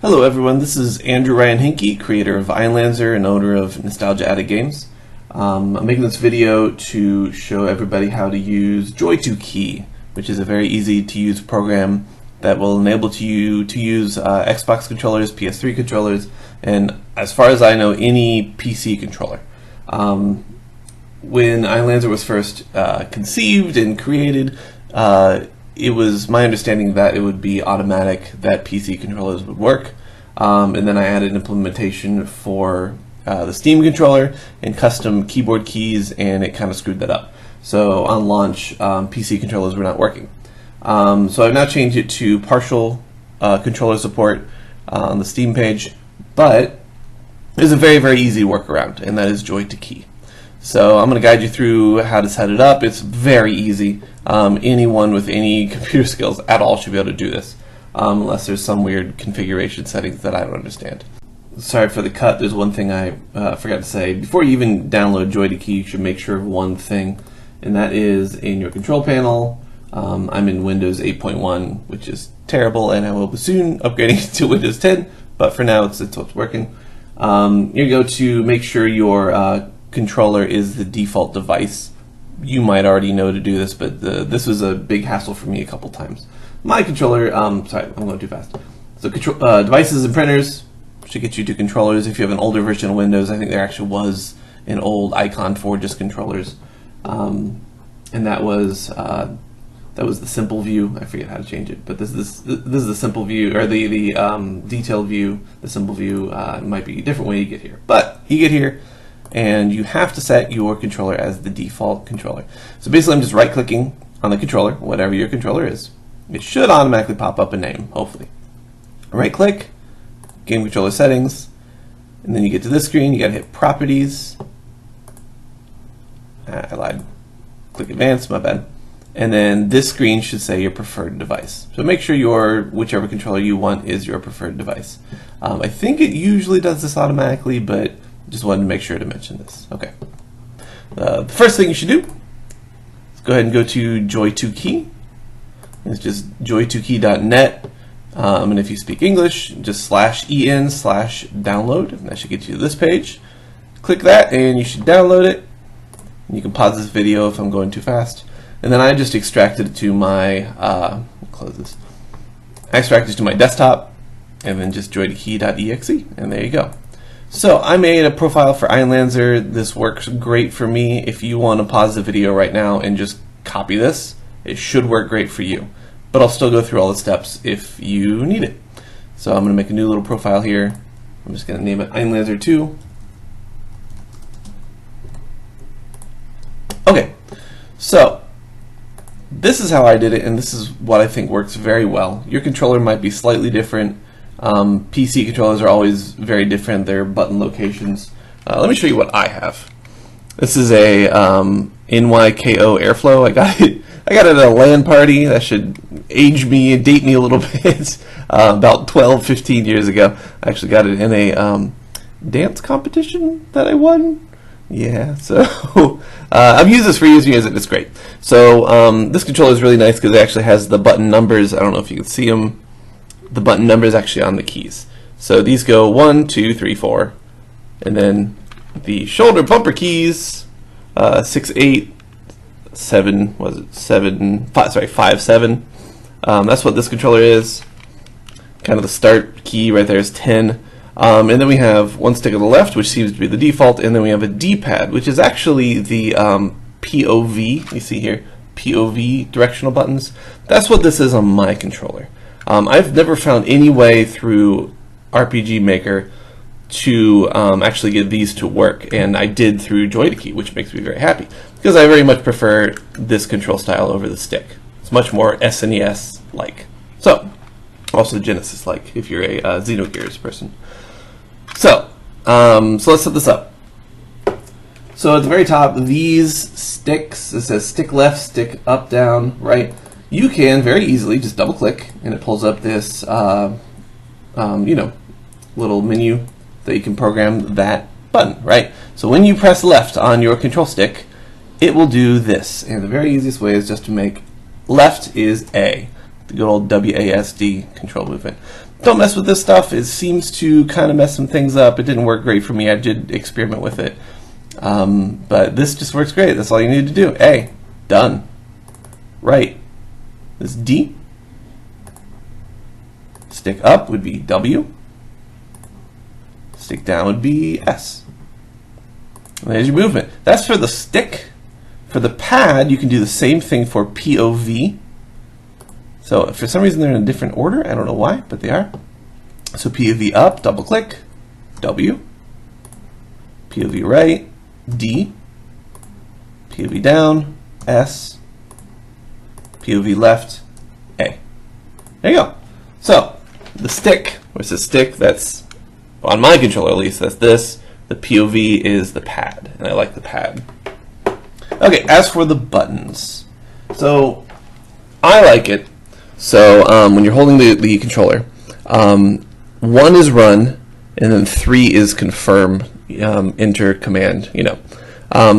Hello everyone, this is Andrew Ryan Hinkey, creator of Einlanzer and owner of Nostalgia Addict Games. I'm making this video to show everybody how to use Joy2Key, which is a very easy to use program that will enable you to use Xbox controllers, PS3 controllers, and as far as I know, any PC controller. When Einlanzer was first conceived and created, it was my understanding that it would be automatic that PC controllers would work, and then I added an implementation for the Steam controller and custom keyboard keys, and it kind of screwed that up. So on launch, PC controllers were not working. So I've now changed it to partial controller support on the Steam page, but there's a very, very easy workaround, and that is Joy2Key. So I'm going to guide you through how to set it up. It's very easy. Anyone with any computer skills at all should be able to do this, unless there's some weird configuration settings that I don't understand. Sorry for the cut. There's one thing I forgot to say. Before you even download Joy2Key, you should make sure of one thing, and that is in your control panel. I'm in Windows 8.1, which is terrible, and I will be soon upgrading to Windows 10, but for now it's what's working. You go to make sure your controller is the default device. You might already know to do this, but this was a big hassle for me a couple times. My controller, sorry, I'm going too fast. So devices and printers should get you to controllers. If you have an older version of Windows, I think there actually was an old icon for just controllers, and that was the simple view. I forget how to change it, but this is the simple view, or the detailed view. The simple view might be a different way you get here, but you get here, and you have to set your controller as the default controller. So basically, I'm just right-clicking on the controller, whatever your controller is. It should automatically pop up a name, hopefully. Right-click, Game Controller Settings, and then you get to this screen. You got to hit Properties. I lied. Click Advanced, my bad. And then this screen should say your preferred device. So make sure whichever controller you want is your preferred device. I think it usually does this automatically, but just wanted to make sure to mention this. Okay. The first thing you should do is go ahead and go to Joy2Key. It's just joy2key.net. And if you speak English, just /en/download. And that should get you to this page. Click that, and you should download it. And you can pause this video if I'm going too fast. And then I just extracted it to my, close this. I extracted it to my desktop, and then just joy2key.exe, and there you go. So I made a profile for Einlanzer. This works great for me. If you want to pause the video right now and just copy this, it should work great for you. But I'll still go through all the steps if you need it. So I'm going to make a new little profile here. I'm just going to name it Einlanzer 2. Okay, so this is how I did it, and this is what I think works very well. Your controller might be slightly different. PC controllers are always very different. Their button locations. Let me show you what I have. This is a NYKO Airflow. I got it at a LAN party. That should age me and date me a little bit. About 12-15 years ago. I actually got it in a dance competition that I won. Yeah, so I've used this for years and years, and it's great. So this controller is really nice because it actually has the button numbers. I don't know if you can see them. The button numbers actually on the keys. So these go 1, 2, 3, 4, and then the shoulder bumper keys 6, 8, 7. Was it 7? 5, sorry, 5, 7. That's what this controller is. Kind of the start key right there is 10. And then we have one stick on the left, which seems to be the default, and then we have a D-pad, which is actually the POV. You see here, POV directional buttons. That's what this is on my controller. I've never found any way through RPG Maker to actually get these to work, and I did through Joy2Key, which makes me very happy, because I very much prefer this control style over the stick. It's much more SNES-like. So, also Genesis-like, if you're a Xenogears person. So let's set this up. So at the very top, these sticks, it says stick left, stick up, down, right. You can very easily just double click, and it pulls up this, little menu that you can program that button, right? So when you press left on your control stick, it will do this. And the very easiest way is just to make left is A. the good old WASD control movement. don't mess with this stuff. It seems to kind of mess some things up. It didn't work great for me. I did experiment with it. But this just works great. That's all you need to do. A, done. Right. This is D. Stick up would be W. Stick down would be S. And there's your movement. That's for the stick. For the pad, you can do the same thing for POV. So if for some reason they're in a different order, I don't know why, but they are. So POV up, double click, W. POV right, D. POV down, S. POV left, A. There you go. So the stick, where's the stick? That's, on my controller at least, that's this. The POV is the pad, and I like the pad. Okay, as for the buttons, so I like it. So when you're holding the controller, 1 is run, and then 3 is confirm, enter, command, you know.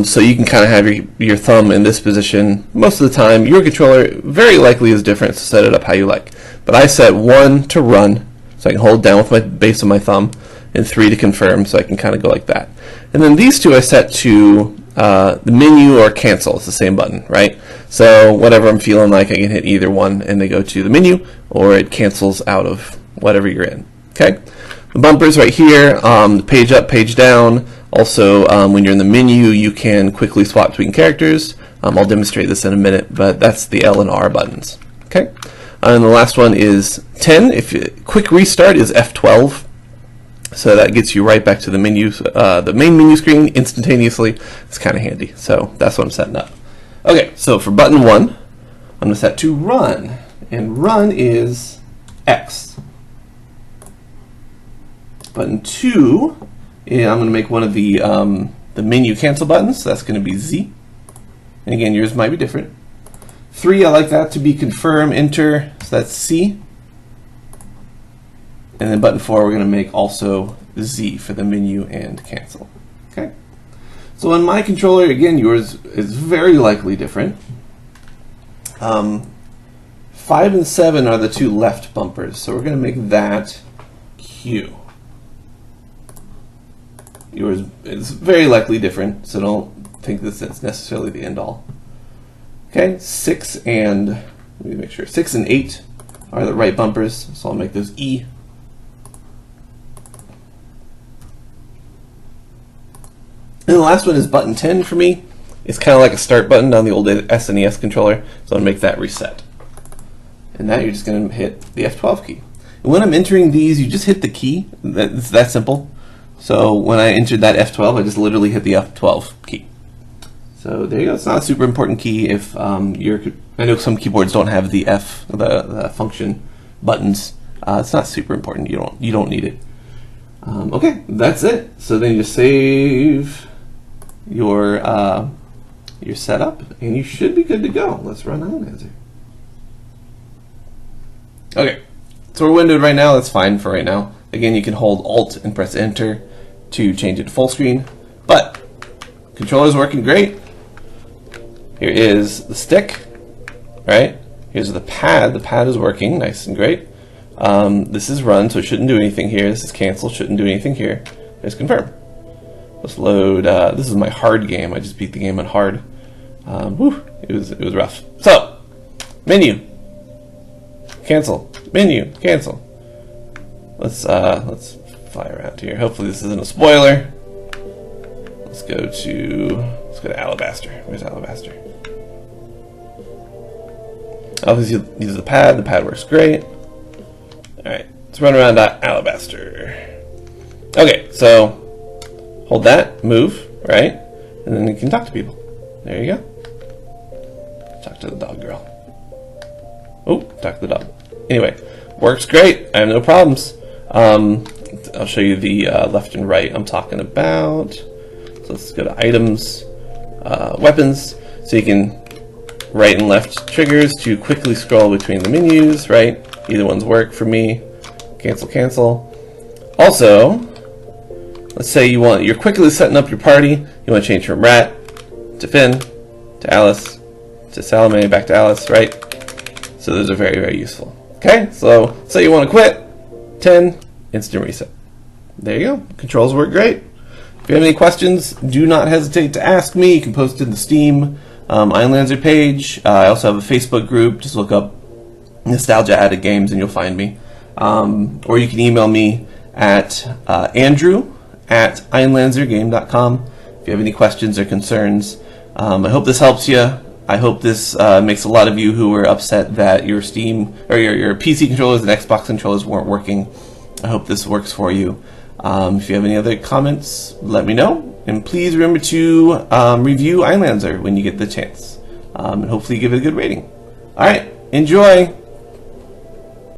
So you can kind of have your thumb in this position most of the time. Your controller very likely is different, so set it up how you like. But I set 1 to run, so I can hold down with my base of my thumb, and 3 to confirm, so I can kind of go like that. And then these two I set to the menu or cancel. It's the same button, right? So whatever I'm feeling like, I can hit either one, and they go to the menu, or it cancels out of whatever you're in. Okay. The bumpers right here, the page up, page down. Also, when you're in the menu, you can quickly swap between characters. I'll demonstrate this in a minute, but that's the L and R buttons. Okay. And the last one is 10. Quick restart is F12. So that gets you right back to the menu, the main menu screen instantaneously. It's kind of handy. So that's what I'm setting up. Okay, so for button 1, I'm going to set to run. And run is X. Button 2, I'm going to make one of the menu cancel buttons. So that's going to be Z. And again, yours might be different. 3, I like that to be confirm, enter. So that's C. And then button 4, we're going to make also Z for the menu and cancel. Okay. So on my controller, again, yours is very likely different. 5 and 7 are the 2 left bumpers, so we're going to make that Q. Yours is very likely different, so don't think this is necessarily the end all. Okay, 6 and, let me make sure, 6 and 8 are the right bumpers, so I'll make those E. And the last one is button 10 for me. It's kind of like a start button on the old SNES controller, so I'll make that reset. And now you're just going to hit the F12 key. And when I'm entering these, you just hit the key. It's that simple. So when I entered that F12, I just literally hit the F12 key. So there you go. It's not a super important key if I know some keyboards don't have the the function buttons. It's not super important. You don't need it. Okay, that's it. So then you just save your setup, and you should be good to go. Let's run Einlanzer. Okay, so we're windowed right now. That's fine for right now. Again, you can hold Alt and press Enter to change it to full screen. But controller's working great. Here is the stick, right? Here's the pad. The pad is working nice and great. This is run, so it shouldn't do anything here. This is cancel, shouldn't do anything here. There's confirm. Let's load. This is my hard game. I just beat the game on hard. It was rough. So, menu, cancel, menu, cancel. Let's fly around here. Hopefully this isn't a spoiler. Let's go to Alabaster. Where's Alabaster? Obviously, use the pad. The pad works great. All right, let's run around Alabaster. Okay, so hold that, move, right? And then you can talk to people. There you go. Talk to the dog girl. Oh, talk to the dog. Anyway, works great. I have no problems. I'll show you the left and right I'm talking about. So let's go to items, weapons. So you can right and left triggers to quickly scroll between the menus, right? Either one's work for me. Cancel, cancel. Also, let's say you're quickly setting up your party. You want to change from Rat to Finn to Alice to Salome, back to Alice, right? So those are very, very useful. Okay, so say you want to quit, 10, instant reset. There you go. Controls work great. If you have any questions, do not hesitate to ask me. You can post in the Steam Einlanzer page. I also have a Facebook group. Just look up Nostalgia Added Games and you'll find me. Or you can email me at andrew@einlanzergame.com if you have any questions or concerns. I hope this helps you. I hope this makes a lot of you who were upset that your Steam or your PC controllers and Xbox controllers weren't working. I hope this works for you. If you have any other comments, let me know. And please remember to review Einlanzer when you get the chance. And hopefully give it a good rating. Alright, enjoy!